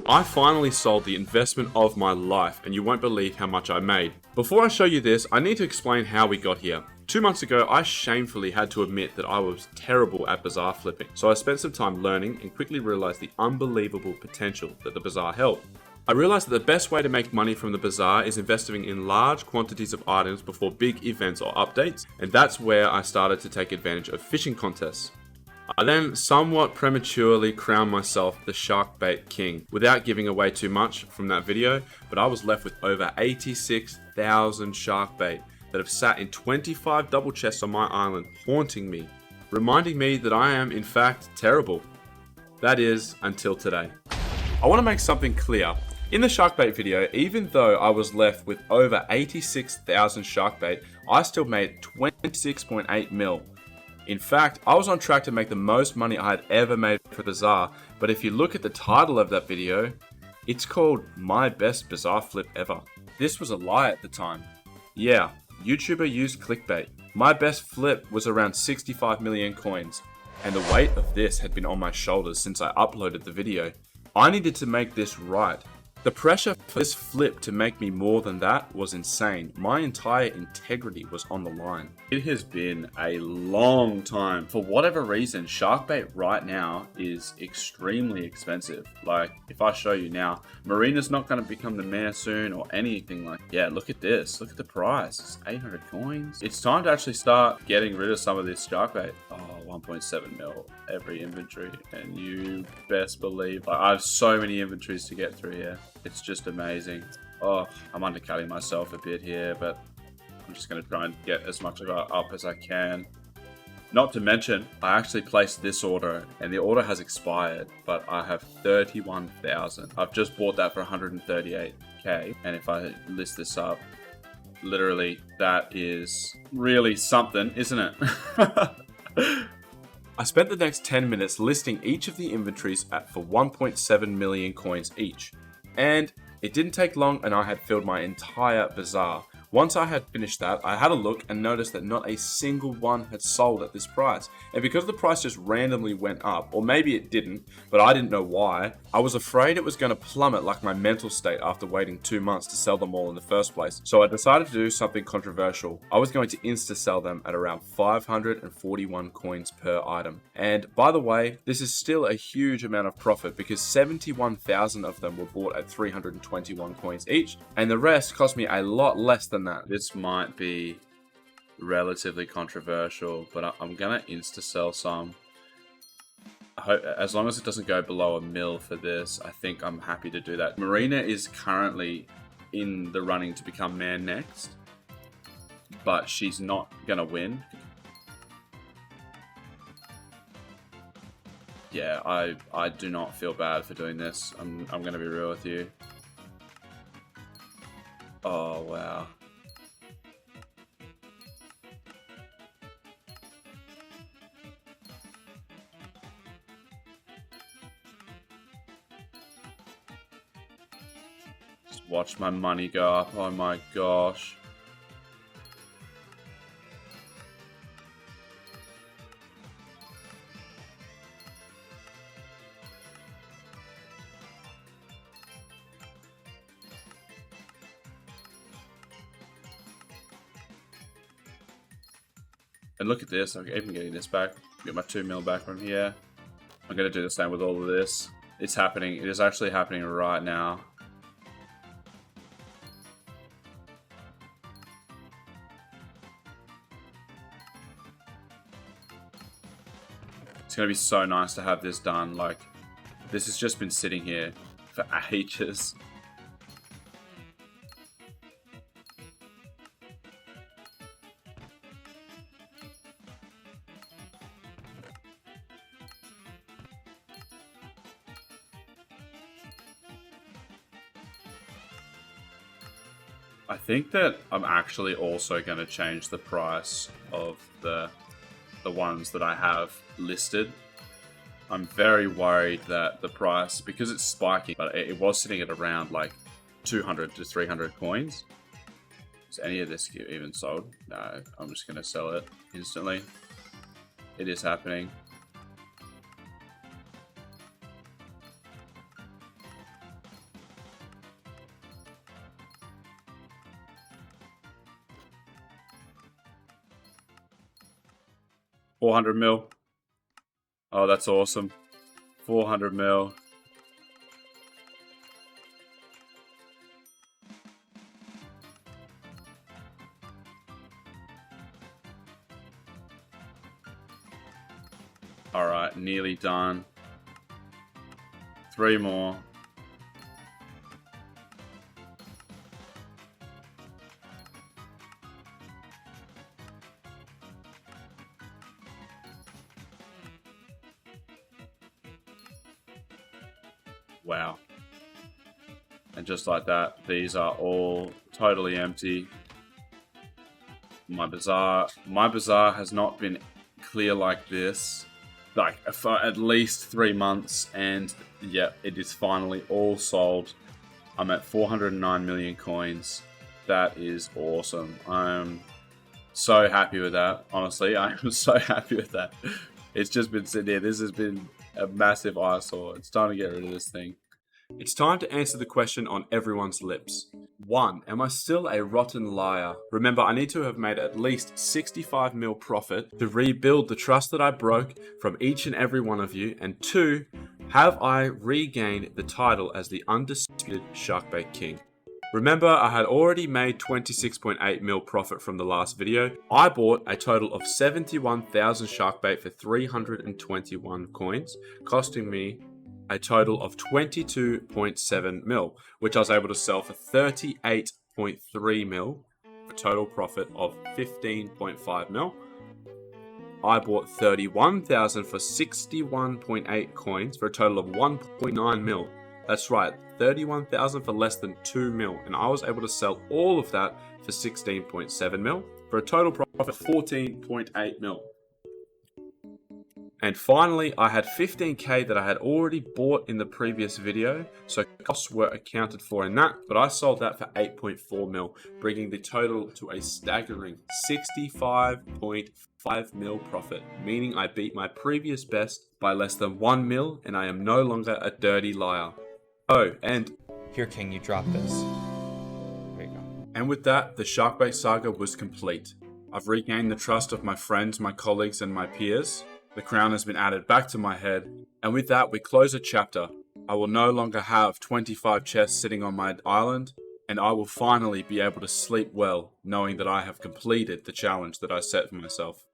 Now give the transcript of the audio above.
I finally sold the investment of my life, and you won't believe how much I made. Before I show you this, I need to explain how we got here. 2 months ago, I shamefully had to admit that I was terrible at Bazaar flipping, so I spent some time learning and quickly realized the unbelievable potential that the Bazaar held. I realized that the best way to make money from the Bazaar is investing in large quantities of items before big events or updates, and that's where I started to take advantage of fishing contests. I then somewhat prematurely crowned myself the sarkbait king without giving away too much from that video, but I was left with over 86,000 sarkbait that have sat in 25 double chests on my island, haunting me, reminding me that I am in fact terrible. That is, until today. I want to make something clear. In the sarkbait video, even though I was left with over 86,000 sarkbait, I still made 26.8 mil. In fact, I was on track to make the most money I had ever made for Bazaar, but if you look at the title of that video, it's called My Best Bazaar Flip Ever. This was a lie at the time. Yeah, YouTuber used clickbait. My best flip was around 65 million coins, and the weight of this had been on my shoulders since I uploaded the video. I needed to make this right. The pressure for this flip to make me more than that was insane. My entire integrity was on the line. It has been a long time. For whatever reason, sarkbait right now is extremely expensive. Like, if I show you now, Marina's not going to become the mayor soon or anything like that. Yeah, look at this. Look at the price. It's 800 coins. It's time to actually start getting rid of some of this sarkbait. Oh, 1.7 mil every inventory. And you best believe I have so many inventories to get through here. It's just amazing. Oh, I'm undercutting myself a bit here, but I'm just going to try and get as much of it up as I can. Not to mention, I actually placed this order, and the order has expired, but I have 31,000. I've just bought that for 138k, and if I list this up, literally, that is really something, isn't it? I spent the next 10 minutes listing each of the inventories for 1.7 million coins each. And it didn't take long and I had filled my entire Bazaar. Once I had finished that, I had a look and noticed that not a single one had sold at this price. And because the price just randomly went up, or maybe it didn't, but I didn't know why, I was afraid it was going to plummet like my mental state after waiting 2 months to sell them all in the first place. So I decided to do something controversial. I was going to insta-sell them at around 541 coins per item. And by the way, this is still a huge amount of profit because 71,000 of them were bought at 321 coins each, and the rest cost me a lot less than that. This might be relatively controversial, but I'm gonna insta-sell some. I hope, as long as it doesn't go below a mil for this, I think I'm happy to do that. Marina is currently in the running to become mayor next, but she's not gonna win. Yeah, I do not feel bad for doing this. I'm gonna be real with you. Oh wow. Just watch my money go up. Oh my gosh. And look at this, I'm even getting this back. Get my 2 mil back from here. I'm going to do the same with all of this. It's happening. It is actually happening right now. It's going to be so nice to have this done. Like, this has just been sitting here for ages. I think that I'm actually also going to change the price of the ones that I have listed. I'm very worried that the price, because it's spiking, but it was sitting at around like 200 to 300 coins. Is any of this even sold? No, I'm just going to sell it instantly. It is happening. 400 mil. Oh, that's awesome. 400 mil. Alright, nearly done. 3 more. Wow. And just like that, these are all totally empty. My Bazaar has not been clear like this, like for at least 3 months, and yeah, it is finally all sold. I'm at 409 million coins. That is awesome. I'm so happy with that. Honestly, I am so happy with that. It's just been sitting here. This has been a massive eyesore. It's time to get rid of this thing. It's time to answer the question on everyone's lips. 1. Am I still a rotten liar? Remember, I need to have made at least 65 mil profit to rebuild the trust that I broke from each and every one of you. And 2, have I regained the title as the undisputed Sharkbait King? Remember, I had already made 26.8 mil profit from the last video. I bought a total of 71,000 Sharkbait for 321 coins, costing me a total of 22.7 mil, which I was able to sell for 38.3 mil, a total profit of 15.5 mil. I bought 31,000 for 61.8 coins for a total of 1.9 mil. That's right, 31,000 for less than 2 mil, and I was able to sell all of that for 16.7 mil for a total profit of 14.8 mil. And finally, I had 15k that I had already bought in the previous video, so costs were accounted for in that, but I sold that for 8.4 mil, bringing the total to a staggering 65.5 mil profit, meaning I beat my previous best by less than 1 mil, and I am no longer a dirty liar. Oh, and here, King, you drop this. There you go. And with that, the Sharkbait saga was complete. I've regained the trust of my friends, my colleagues, and my peers. The crown has been added back to my head, and with that we close a chapter. I will no longer have 25 chests sitting on my island, and I will finally be able to sleep well knowing that I have completed the challenge that I set for myself.